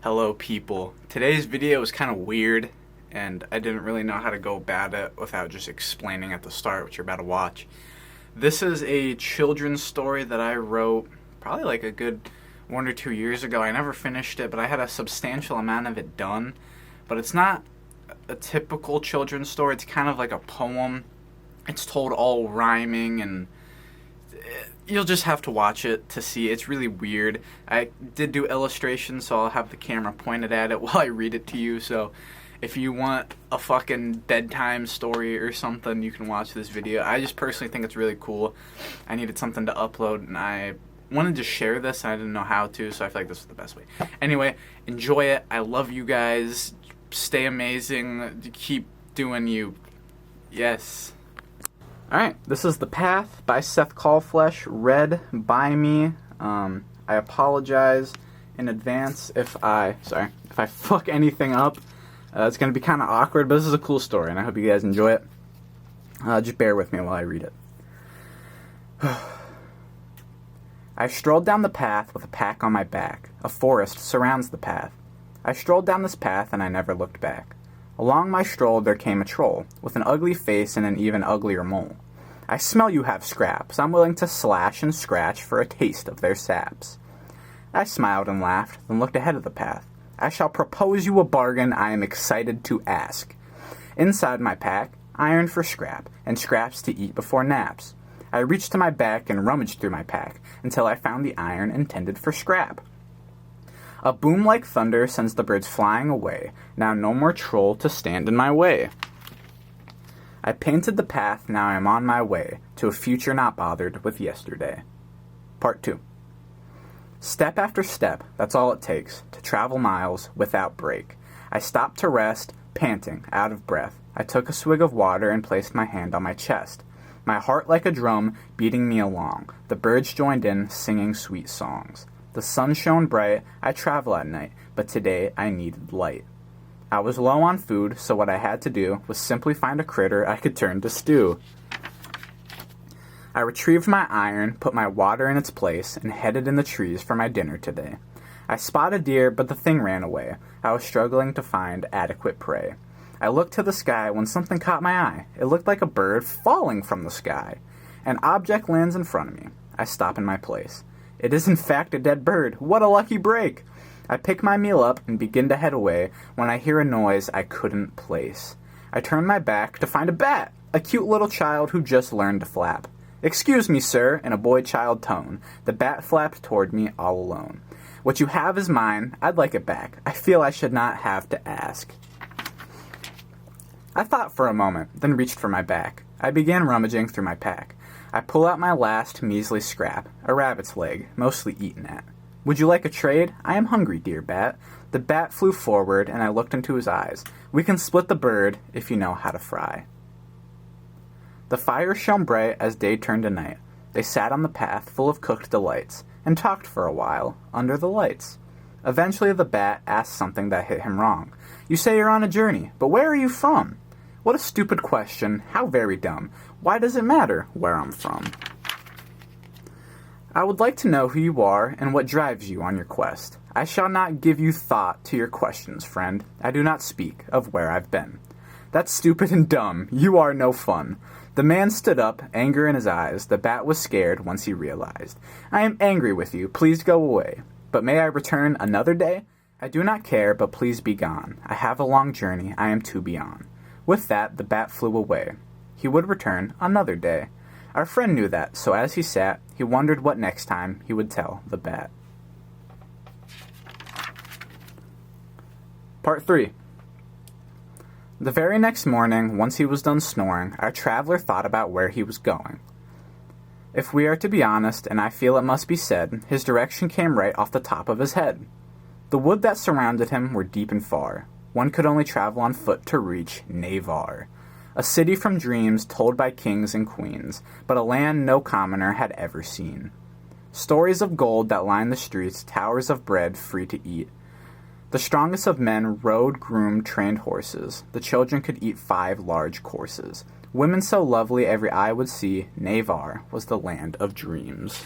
Hello people. Today's video is kind of weird and I didn't really know how to go about it without just explaining at the start what you're about to watch. This is a children's story that I wrote probably like a good 1 or 2 years ago. I never finished it, but I had a substantial amount of it done. But it's not a typical children's story. It's kind of like a poem. It's told all rhyming, and you'll just have to watch it to see. It's really weird. I did do illustrations, so I'll have the camera pointed at it while I read it to you. So if you want a fucking bedtime story or something, you can watch this video. I just personally think it's really cool. I needed something to upload, and I wanted to share this, and I didn't know how to, so I feel like this was the best way. Anyway, enjoy it. I love you guys. Stay amazing. Keep doing you. Yes. Alright, this is The Path by Seth Callflesh, read by me. I apologize in advance if I fuck anything up. It's going to be kind of awkward, but this is a cool story, and I hope you guys enjoy it. Just bear with me while I read it. I strolled down the path with a pack on my back. A forest surrounds the path. I strolled down this path, and I never looked back. Along my stroll there came a troll, with an ugly face and an even uglier mole. I smell you have scraps. I'm willing to slash and scratch for a taste of their saps. I smiled and laughed, then looked ahead of the path. I shall propose you a bargain I am excited to ask. Inside my pack, iron for scrap, and scraps to eat before naps. I reached to my back and rummaged through my pack, until I found the iron intended for scrap. A boom like thunder sends the birds flying away. Now no more troll to stand in my way. I painted the path, now I am on my way to a future not bothered with yesterday. Part 2. Step after step, that's all it takes to travel miles without break. I stopped to rest, panting, out of breath. I took a swig of water and placed my hand on my chest. My heart like a drum beating me along. The birds joined in, singing sweet songs. The sun shone bright. I travel at night, but today I needed light. I was low on food, so what I had to do was simply find a critter I could turn to stew. I retrieved my iron, put my water in its place, and headed in the trees for my dinner today. I spotted a deer, but the thing ran away. I was struggling to find adequate prey. I looked to the sky when something caught my eye. It looked like a bird falling from the sky. An object lands in front of me. I stop in my place. It is in fact a dead bird. What a lucky break! I pick my meal up and begin to head away when I hear a noise I couldn't place. I turn my back to find a bat, a cute little child who just learned to flap. "Excuse me, sir," in a boy-child tone. The bat flapped toward me all alone. "What you have is mine. I'd like it back. I feel I should not have to ask." I thought for a moment, then reached for my back. I began rummaging through my pack. I pull out my last measly scrap, a rabbit's leg, mostly eaten at. "Would you like a trade? I am hungry, dear bat." The bat flew forward, and I looked into his eyes. "We can split the bird, if you know how to fry." The fire shone bright as day turned to night. They sat on the path full of cooked delights, and talked for a while, under the lights. Eventually the bat asked something that hit him wrong. "You say you're on a journey, but where are you from?" "What a stupid question, how very dumb. Why does it matter where I'm from?" "I would like to know who you are and what drives you on your quest. I shall not give you thought to your questions, friend. I do not speak of where I've been." "That's stupid and dumb. You are no fun." The man stood up, anger in his eyes. The bat was scared once he realized. "I am angry with you. Please go away. But may I return another day?" "I do not care, but please be gone. I have a long journey I am to be on." With that, the bat flew away. He would return another day. Our friend knew that, so as he sat, he wondered what next time he would tell the bat. Part 3. The very next morning, once he was done snoring, our traveler thought about where he was going. If we are to be honest, and I feel it must be said, his direction came right off the top of his head. The wood that surrounded him were deep and far. One could only travel on foot to reach Navarre, a city from dreams told by kings and queens, but a land no commoner had ever seen. Stories of gold that lined the streets, towers of bread free to eat. The strongest of men rode, groomed, trained horses. The children could eat 5 large courses. Women so lovely every eye would see. Navarre was the land of dreams.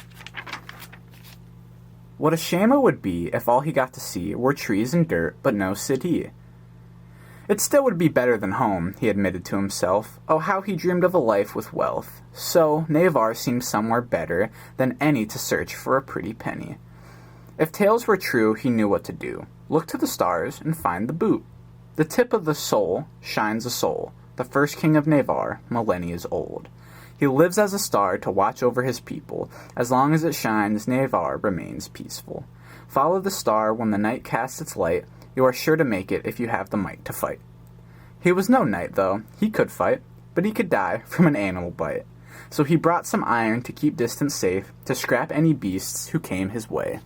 What a shame it would be if all he got to see were trees and dirt, but no city. It still would be better than home, he admitted to himself. Oh, how he dreamed of a life with wealth. So, Navarre seemed somewhere better than any to search for a pretty penny. If tales were true, he knew what to do. Look to the stars and find the boot. The tip of the soul shines a soul. The first king of Navarre, millennia old. He lives as a star to watch over his people. As long as it shines, Navarre remains peaceful. Follow the star when the night casts its light. You are sure to make it if you have the might to fight. He was no knight, though. He could fight, but he could die from an animal bite. So he brought some iron to keep distance safe, to scrap any beasts who came his way.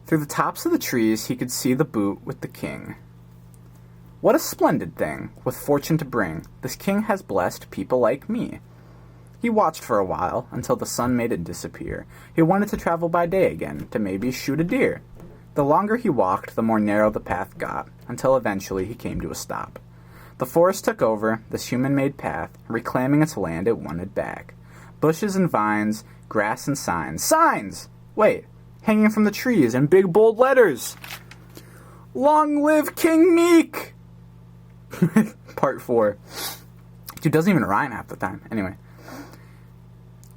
Through the tops of the trees he could see the boot with the king. What a splendid thing, with fortune to bring, this king has blessed people like me. He watched for a while, until the sun made it disappear. He wanted to travel by day again, to maybe shoot a deer. The longer he walked, the more narrow the path got, until eventually he came to a stop. The forest took over, this human-made path, reclaiming its land it wanted back. Bushes and vines, grass and signs. Signs! Wait, hanging from the trees in big bold letters! Long live King Meek! Part 4. Dude, doesn't even rhyme half the time. Anyway.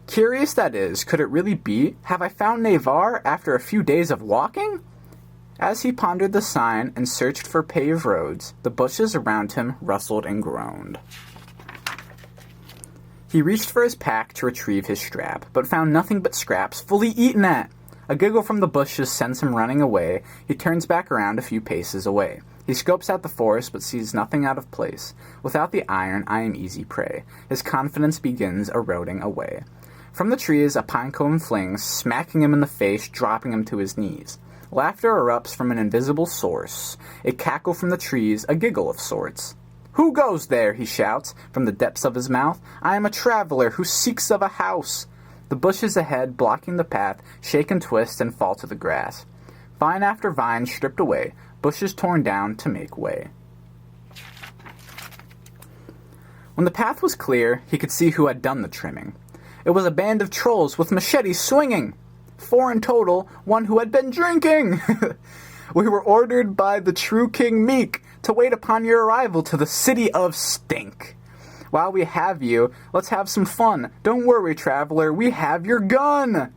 Curious that is, could it really be? Have I found Navarre after a few days of walking? As he pondered the sign and searched for paved roads, the bushes around him rustled and groaned. He reached for his pack to retrieve his strap, but found nothing but scraps fully eaten at. A giggle from the bushes sends him running away. He turns back around a few paces away. He scopes out the forest, but sees nothing out of place. Without the iron, I am easy prey. His confidence begins eroding away. From the trees, a pinecone flings, smacking him in the face, dropping him to his knees. Laughter erupts from an invisible source. A cackle from the trees, a giggle of sorts. Who goes there? He shouts from the depths of his mouth. I am a traveler who seeks of a house. The bushes ahead, blocking the path, shake and twist and fall to the grass. Vine after vine stripped away, bushes torn down to make way. When the path was clear, he could see who had done the trimming. It was a band of trolls with machetes swinging. 4 in total, one who had been drinking. We were ordered by the true King Meek to wait upon your arrival to the city of Stink. While we have you, let's have some fun. Don't worry, traveler, we have your gun.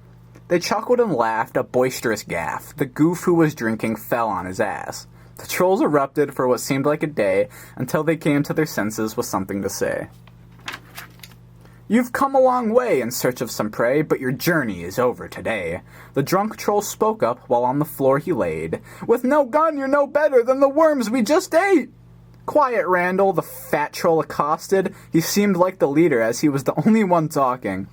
They chuckled and laughed, a boisterous gaffe. The goof who was drinking fell on his ass. The trolls erupted for what seemed like a day, until they came to their senses with something to say. You've come a long way in search of some prey, but your journey is over today. The drunk troll spoke up while on the floor he laid. With no gun, you're no better than the worms we just ate. Quiet, Randall, the fat troll accosted. He seemed like the leader, as he was the only one talking.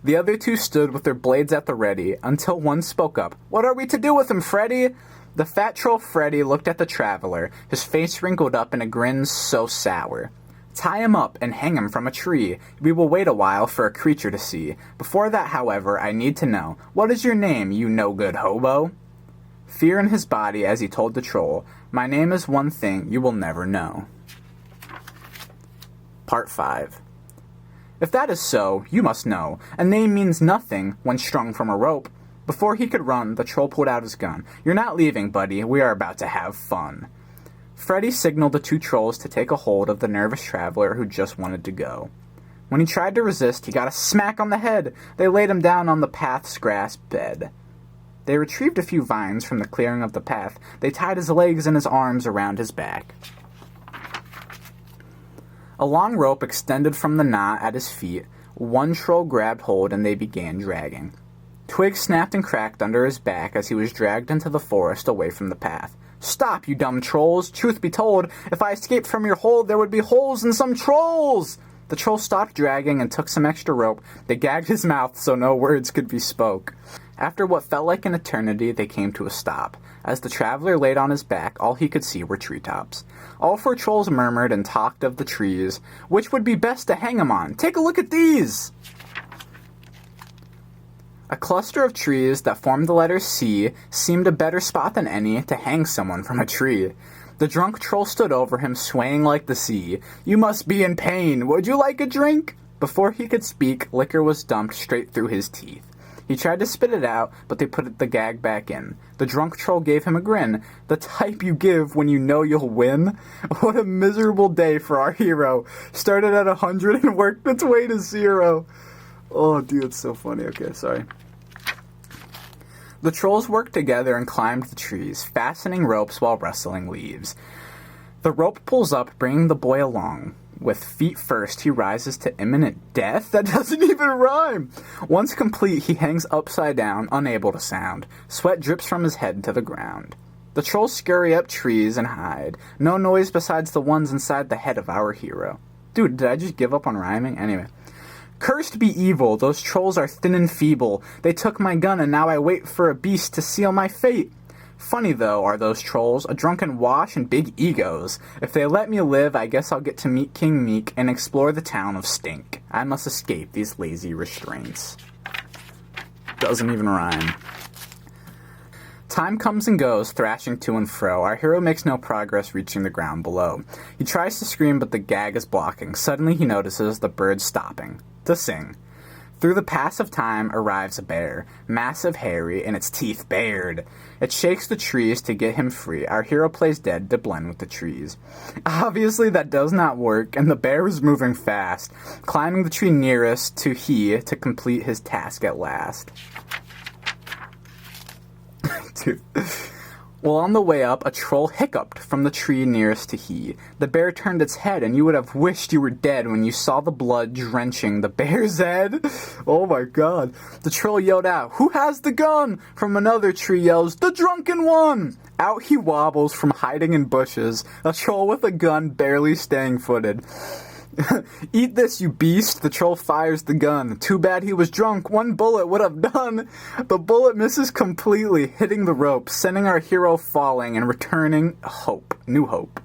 The other two stood with their blades at the ready, until one spoke up. What are we to do with him, Freddy? The fat troll Freddy looked at the traveler, his face wrinkled up in a grin so sour. Tie him up and hang him from a tree. We will wait a while for a creature to see. Before that, however, I need to know, what is your name, you no-good hobo? Fear in his body as he told the troll, my name is one thing you will never know. Part 5. If that is so, you must know, a name means nothing when strung from a rope. Before he could run, the troll pulled out his gun. You're not leaving, buddy. We are about to have fun. Freddy signaled the 2 trolls to take a hold of the nervous traveler who just wanted to go. When he tried to resist, he got a smack on the head. They laid him down on the path's grass bed. They retrieved a few vines from the clearing of the path. They tied his legs and his arms around his back. A long rope extended from the knot at his feet. One troll grabbed hold and they began dragging. Twigs snapped and cracked under his back as he was dragged into the forest away from the path. Stop, you dumb trolls! Truth be told, if I escaped from your hold, there would be holes in some trolls! The troll stopped dragging and took some extra rope. They gagged his mouth so no words could be spoke. After what felt like an eternity, they came to a stop. As the traveler laid on his back, all he could see were treetops. All 4 trolls murmured and talked of the trees. Which would be best to hang him on? Take a look at these! A cluster of trees that formed the letter C seemed a better spot than any to hang someone from a tree. The drunk troll stood over him, swaying like the sea. You must be in pain. Would you like a drink? Before he could speak, liquor was dumped straight through his teeth. He tried to spit it out, but they put the gag back in. The drunk troll gave him a grin, the type you give when you know you'll win. What a miserable day for our hero. Started at 100 and worked its way to 0. Oh, dude, it's so funny. Okay, sorry. The trolls worked together and climbed the trees, fastening ropes while rustling leaves. The rope pulls up, bringing the boy along. With feet first, he rises to imminent death? That doesn't even rhyme! Once complete, he hangs upside down, unable to sound. Sweat drips from his head to the ground. The trolls scurry up trees and hide. No noise besides the ones inside the head of our hero. Dude, did I just give up on rhyming? Anyway. Cursed be evil, those trolls are thin and feeble. They took my gun and now I wait for a beast to seal my fate. Funny, though, are those trolls, a drunken wash and big egos. If they let me live, I guess I'll get to meet King Meek and explore the town of Stink. I must escape these lazy restraints. Doesn't even rhyme. Time comes and goes, thrashing to and fro. Our hero makes no progress reaching the ground below. He tries to scream, but the gag is blocking. Suddenly he notices the bird stopping to sing. Through the pass of time arrives a bear, massive, hairy, and its teeth bared. It shakes the trees to get him free. Our hero plays dead to blend with the trees. Obviously that does not work, and the bear is moving fast, climbing the tree nearest to complete his task at last. Dude. Well, on the way up, a troll hiccuped from the tree nearest to he. The bear turned its head, and you would have wished you were dead when you saw the blood drenching the bear's head. Oh my god. The troll yelled out, "Who has the gun?" From another tree yells, "The drunken one!" Out he wobbles from hiding in bushes, a troll with a gun barely staying footed. "Eat this, you beast!" The troll fires the gun. Too bad he was drunk. One bullet would have done. The bullet misses completely, hitting the rope, sending our hero falling and returning new hope.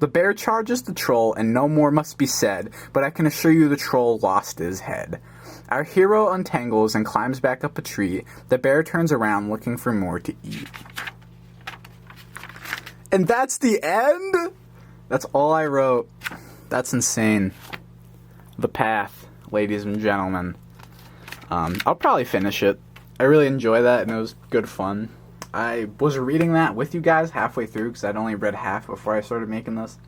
The bear charges the troll, and no more must be said, but I can assure you the troll lost his head. Our hero untangles and climbs back up a tree. The bear turns around looking for more to eat. And that's the end? That's all I wrote. That's insane. The Path, ladies and gentlemen. I'll probably finish it. I really enjoy that, and it was good fun. I was reading that with you guys halfway through, because I'd only read half before I started making this. So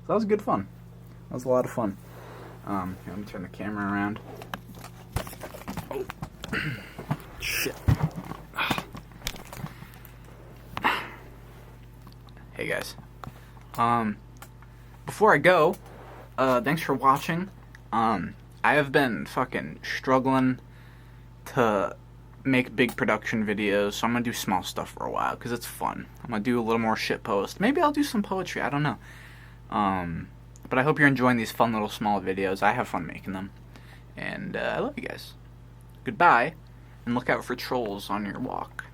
that was good fun. That was a lot of fun. Here, let me turn the camera around. Oh. Shit. Hey guys. Before I go, thanks for watching. I have been fucking struggling to make big production videos, so I'm gonna do small stuff for a while, because it's fun. I'm gonna do a little more shitpost. Maybe I'll do some poetry, I don't know. But I hope you're enjoying these fun little small videos. I have fun making them. And I love you guys. Goodbye, and look out for trolls on your walk.